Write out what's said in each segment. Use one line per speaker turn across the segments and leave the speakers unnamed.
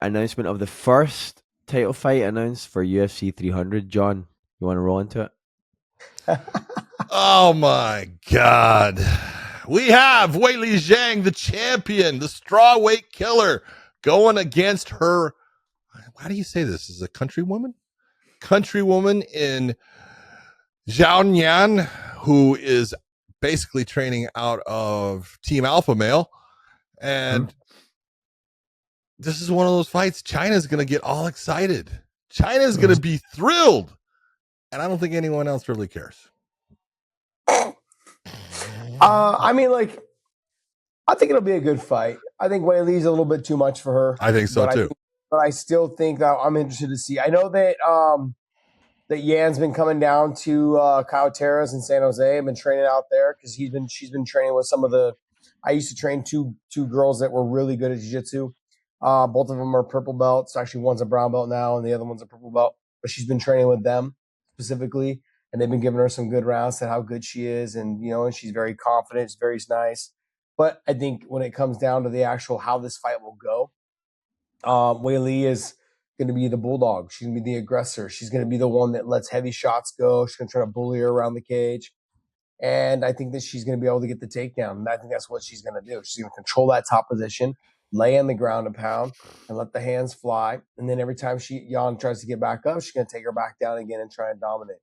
announcement of the first title fight announced for UFC 300. John, you want to roll into it?
Oh my God. We have Weili Zhang, the champion, the strawweight killer, going against her. How do you say this? Is a countrywoman? Countrywoman in Xiaonan, who is basically training out of Team Alpha Male. And this is one of those fights. China's going to get all excited. China's going to be thrilled. And I don't think anyone else really cares.
I mean, like, I think it'll be a good fight. I think Weili's a little bit too much for her.
I think so too.
But I still think that I'm interested to see. I know that that Yan's been coming down to Kyle Terrace in San Jose. I've been training out there because she's been training with some of the. I used to train two girls that were really good at jiu-jitsu. Both of them are purple belts. Actually, one's a brown belt now, and the other one's a purple belt. But she's been training with them specifically, and they've been giving her some good rounds to how good she is, and and she's very confident. It's very nice. But I think when it comes down to the actual how this fight will go, Weili is going to be the bulldog. She's going to be the aggressor. She's going to be the one that lets heavy shots go. She's going to try to bully her around the cage. And I think that she's going to be able to get the takedown. And I think that's what she's going to do. She's going to control that top position, lay on the ground and pound, and let the hands fly. And then every time Jan tries to get back up, she's going to take her back down again and try and dominate.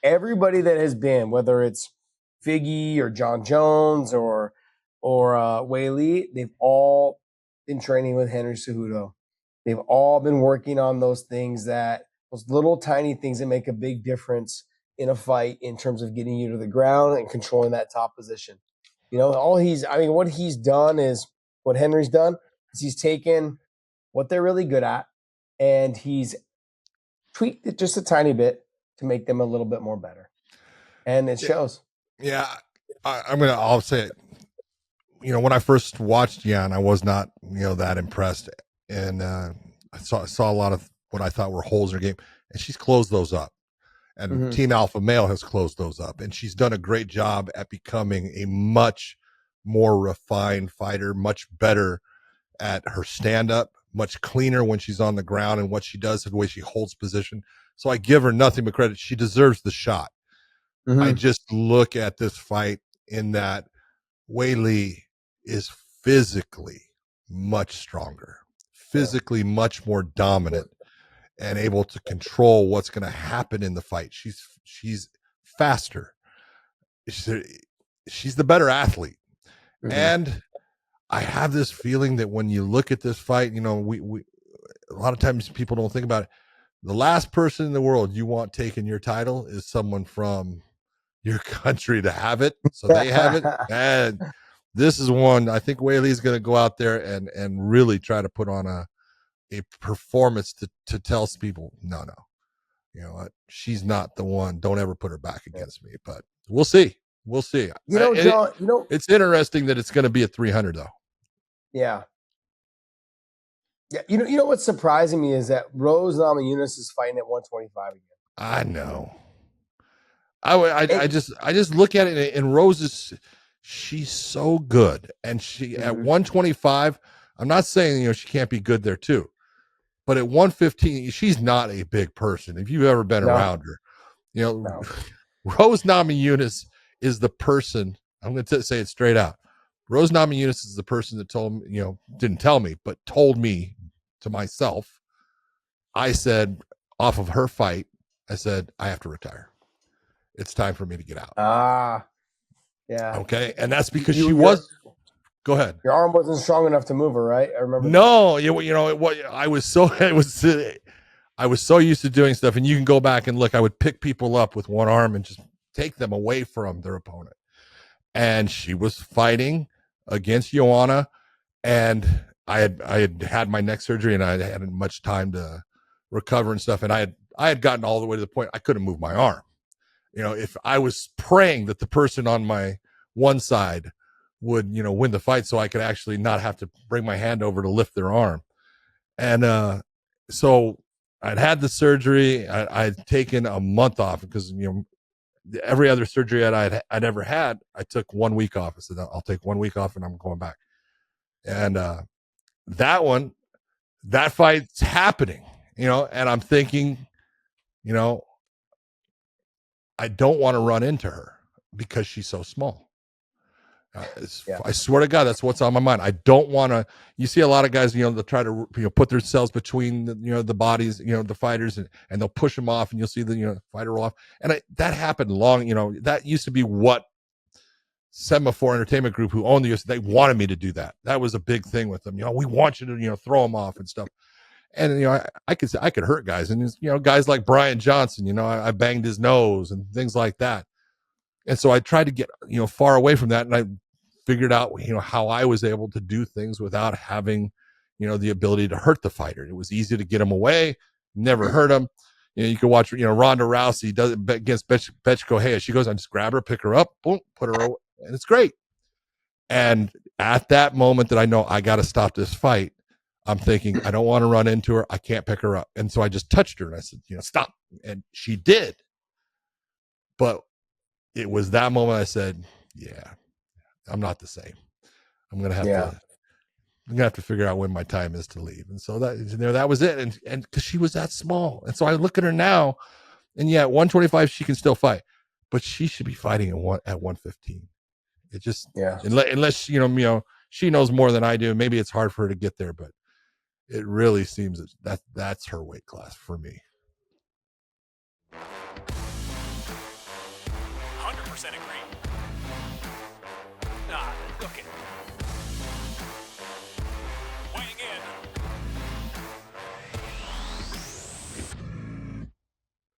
Everybody that has been, whether it's Figgy or John Jones or Weili, they've all been training with Henry Cejudo. They've all been working on those little tiny things that make a big difference in a fight in terms of getting you to the ground and controlling that top position. What he's done is what Henry's done is he's taken what they're really good at and he's tweaked it just a tiny bit to make them a little bit more better. And it shows.
Yeah. I'll say it. When I first watched Jan, I was not, that impressed. And I saw a lot of what I thought were holes in her game. And she's closed those up. And Team Alpha Male has closed those up. And she's done a great job at becoming a much more refined fighter, much better at her stand-up, much cleaner when she's on the ground and what she does, the way she holds position. So I give her nothing but credit. She deserves the shot. I just look at this fight in that Weili is physically much stronger, physically much more dominant, and able to control what's going to happen in the fight. She's faster. She's the better athlete. And I have this feeling that when you look at this fight, we a lot of times people don't think about it. The last person in the world you want taking your title is someone from your country to have it. So they have it. And this is one, I think Weili is going to go out there and really try to put on a performance to tell people, no, you know what? She's not the one. Don't ever put her back against me, but we'll see. We'll see.
John,
it's interesting that it's going to be at 300 though.
Yeah. Yeah. You know what's surprising me is that Rose Namajunas is fighting at 125 again.
I know. I just look at it, and Rose she's so good, and she at 125. I'm not saying she can't be good there too, but at 115, she's not a big person. If you've ever been around her, Rose Namajunas is the person. I'm going to say it straight out. Rose Namajunas is the person that told me, didn't tell me, but told me to myself. I said off of her fight, I said I have to retire. It's time for me to get out.
Yeah.
Okay, and that's because she was. Go ahead.
Your arm wasn't strong enough to move her, right? I remember.
No, I was so used to doing stuff, and you can go back and look. I would pick people up with one arm and just take them away from their opponent. And she was fighting against Xiaonan, and I had my neck surgery, and I hadn't much time to recover and stuff. And I had gotten all the way to the point I couldn't move my arm. If I was praying that the person on my one side would, win the fight so I could actually not have to bring my hand over to lift their arm. And so I'd had the surgery. I'd taken a month off because, every other surgery I'd ever had, I took 1 week off. I said, I'll take 1 week off and I'm going back. And that one, that fight's happening, and I'm thinking, I don't want to run into her because she's so small. I swear to God, that's what's on my mind. I don't want to. You see a lot of guys, they'll try to put themselves between the bodies, the fighters, and they'll push them off, and you'll see the fighter roll off. And that happened long. That used to be what Semaphore Entertainment Group, who owned the UFC, they wanted me to do that. That was a big thing with them. We want you to throw them off and stuff. And I could hurt guys, and guys like Brian Johnson. I banged his nose and things like that. And so I tried to get far away from that, and I figured out how I was able to do things without having the ability to hurt the fighter. It was easy to get him away, never hurt him. You can watch Ronda Rousey does it against Betch Correia. She goes, I just grab her, pick her up, boom, put her away, and it's great. And at that moment that I know I got to stop this fight, I'm thinking, I don't want to run into her. I can't pick her up. And so I just touched her and I said, stop. And she did. But it was that moment I said, yeah, I'm not the same. I'm going to have to figure out when my time is to leave. And so that was it. And because she was that small. And so I look at her now, and at 125, she can still fight, but she should be fighting at 115. It just, unless, she knows more than I do. Maybe it's hard for her to get there, but it really seems that's her weight class for me.
100% agree. Okay.